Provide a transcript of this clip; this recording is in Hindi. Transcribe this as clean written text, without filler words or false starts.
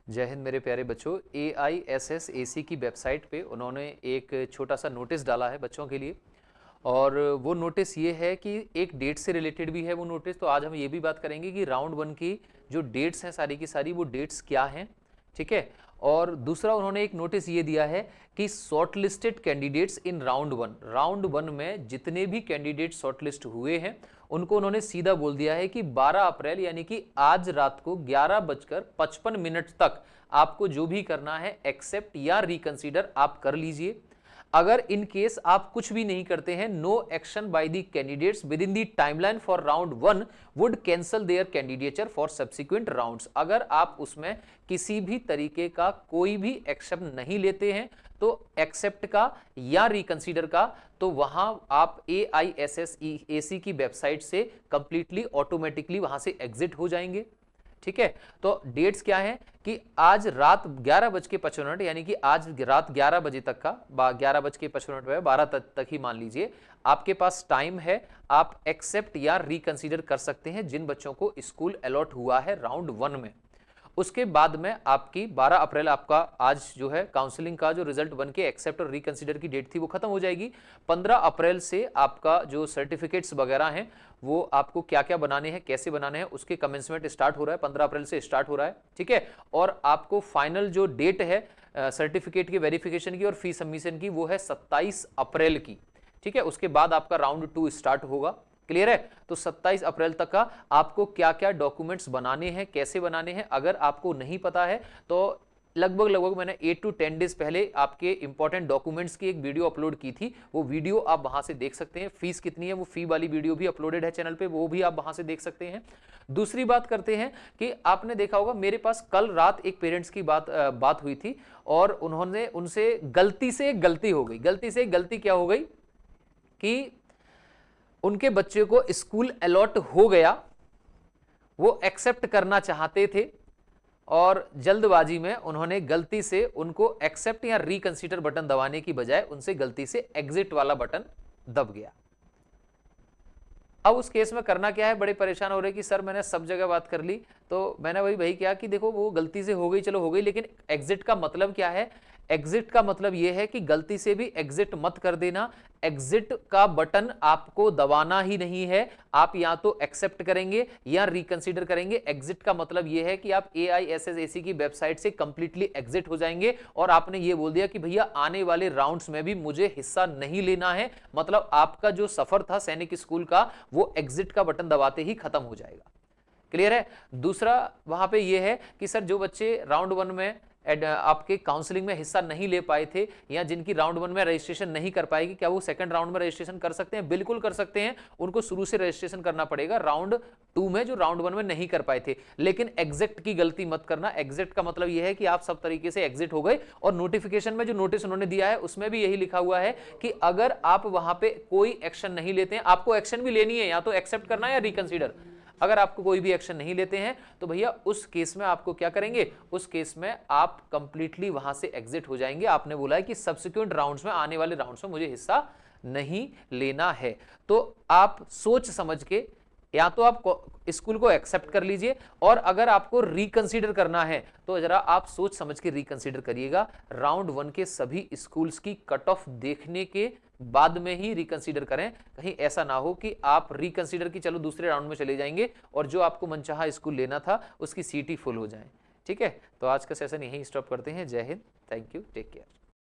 जय हिंद मेरे प्यारे बच्चों। AISSAC की वेबसाइट पे उन्होंने एक छोटा सा नोटिस डाला है बच्चों के लिए, और वो नोटिस ये है कि एक डेट से रिलेटेड भी है वो नोटिस। तो आज हम ये भी बात करेंगे कि राउंड 1 की जो डेट्स हैं सारी की सारी, वो डेट्स क्या हैं, ठीक है। और दूसरा उन्होंने एक नोटिस ये दिया है कि short listed candidates in round one में जितने भी कैंडिडेट शॉर्ट लिस्ट हुए हैं उनको उन्होंने सीधा बोल दिया है कि 12 अप्रैल यानी कि आज रात को 11:55 तक आपको जो भी करना है एक्सेप्ट या रिकंसीडर आप कर लीजिए। अगर इन केस आप कुछ भी नहीं करते हैं, no action by the candidates within the timeline for round 1 would cancel their candidature for subsequent rounds. अगर आप उसमें किसी भी तरीके का कोई भी एक्शन नहीं लेते हैं, तो एक्सेप्ट का या रिकंसीडर का, तो वहां आप AISSAC की वेबसाइट से कंप्लीटली ऑटोमेटिकली वहां से एग्जिट हो जाएंगे, ठीक है। तो डेट्स क्या है कि आज रात 11:55 यानी कि आज रात 11 बजे तक का 11:55 12 तक ही मान लीजिए आपके पास टाइम है। आप एक्सेप्ट या रिकंसीडर कर सकते हैं जिन बच्चों को स्कूल अलॉट हुआ है राउंड 1 में। उसके बाद में आपकी 12 अप्रैल आपका आज जो है काउंसलिंग का जो रिजल्ट बन के एक्सेप्ट और रिकंसीडर की डेट थी वो खत्म हो जाएगी। 15 अप्रैल से आपका जो सर्टिफिकेट्स वगैरह हैं वो आपको क्या क्या बनाने हैं, कैसे बनाने हैं, उसके कमेंसमेंट स्टार्ट हो रहा है, 15 अप्रैल से स्टार्ट हो रहा है, ठीक है। और आपको फाइनल जो डेट है सर्टिफिकेट की वेरिफिकेशन की और फी सबमिशन की वो है 27 अप्रैल की, ठीक है। उसके बाद आपका राउंड 2 स्टार्ट होगा। क्लियर है? तो 27 अप्रैल तक का आपको क्या क्या डॉक्यूमेंट्स बनाने हैं, कैसे बनाने हैं, अगर आपको नहीं पता है तो लगभग मैंने 8 to 10 डेज पहले आपके इंपॉर्टेंट डॉक्यूमेंट्स की एक वीडियो अपलोड की थी। वो वीडियो आप वहां से देख सकते हैं। फीस कितनी है वो फी वाली वीडियो भी अपलोडेड है चैनल पे, वो भी आप वहां से देख सकते हैं। दूसरी बात करते हैं कि आपने देखा होगा मेरे पास कल रात एक पेरेंट्स की बात हुई थी और उन्होंने उनसे गलती से एक गलती हो गई। गलती से एक गलती क्या हो गई कि उनके बच्चे को स्कूल अलॉट हो गया, वो एक्सेप्ट करना चाहते थे और जल्दबाजी में उन्होंने गलती से उनको एक्सेप्ट या रिकंसीडर बटन दबाने की बजाय उनसे गलती से एग्जिट वाला बटन दब गया। अब उस केस में करना क्या है, बड़े परेशान हो रहे कि सर मैंने सब जगह बात कर ली। तो मैंने वही किया कि देखो वो गलती से हो गई, चलो हो गई, लेकिन एग्जिट का मतलब क्या है? एग्जिट का मतलब यह है कि गलती से भी एग्जिट मत कर देना। एग्जिट का बटन आपको दबाना ही नहीं है। आप या तो एक्सेप्ट करेंगे या रिकंसीडर करेंगे। एग्जिट का मतलब यह है कि आप AISSAC की वेबसाइट से कंप्लीटली एग्जिट हो जाएंगे और आपने ये बोल दिया कि भैया आने वाले राउंड्स में भी मुझे हिस्सा नहीं लेना है। मतलब आपका जो सफर था सैनिक स्कूल का वो एग्जिट का बटन दबाते ही खत्म हो जाएगा। क्लियर है? दूसरा वहां पे ये है कि सर जो बच्चे राउंड 1 में आपके काउंसलिंग में हिस्सा नहीं ले पाए थे या जिनकी राउंड 1 में रजिस्ट्रेशन नहीं कर पाएगी, क्या वो सेकंड राउंड में रजिस्ट्रेशन कर सकते हैं? बिल्कुल कर सकते हैं। उनको शुरू से रजिस्ट्रेशन करना पड़ेगा राउंड 2 में जो राउंड 1 में नहीं कर पाए थे। लेकिन एग्जिट की गलती मत करना। एग्जिट का मतलब यह है कि आप सब तरीके से एग्जिट हो गए। और नोटिफिकेशन में जो नोटिस उन्होंने दिया है उसमें भी यही लिखा हुआ है कि अगर आप वहां पे कोई एक्शन नहीं लेते हैं, आपको एक्शन भी लेनी है, या तो एक्सेप्ट करना है या रिकंसीडर। अगर आपको कोई भी एक्शन नहीं लेते हैं तो भैया उस केस में आपको क्या करेंगे? उस केस में आप कंप्लीटली वहां से एग्जिट हो जाएंगे। आपने बोला है कि सब्सिक्वेंट राउंड्स में, आने वाले राउंड्स में मुझे हिस्सा नहीं लेना है। तो आप सोच समझ के या तो आप स्कूल को एक्सेप्ट कर लीजिए, और अगर आपको रिकंसीडर करना है तो जरा आप सोच समझ के रिकंसीडर करिएगा। राउंड 1 के सभी स्कूल्स की कट ऑफ देखने के बाद में ही रिकंसीडर करें। कहीं ऐसा ना हो कि आप रिकंसीडर की चलो दूसरे राउंड में चले जाएंगे और जो आपको मनचाहा स्कूल लेना था उसकी सीट ही फुल हो जाए। ठीक है, तो आज का सेशन यहीं स्टॉप करते हैं। Jai Hind, thank you, take care.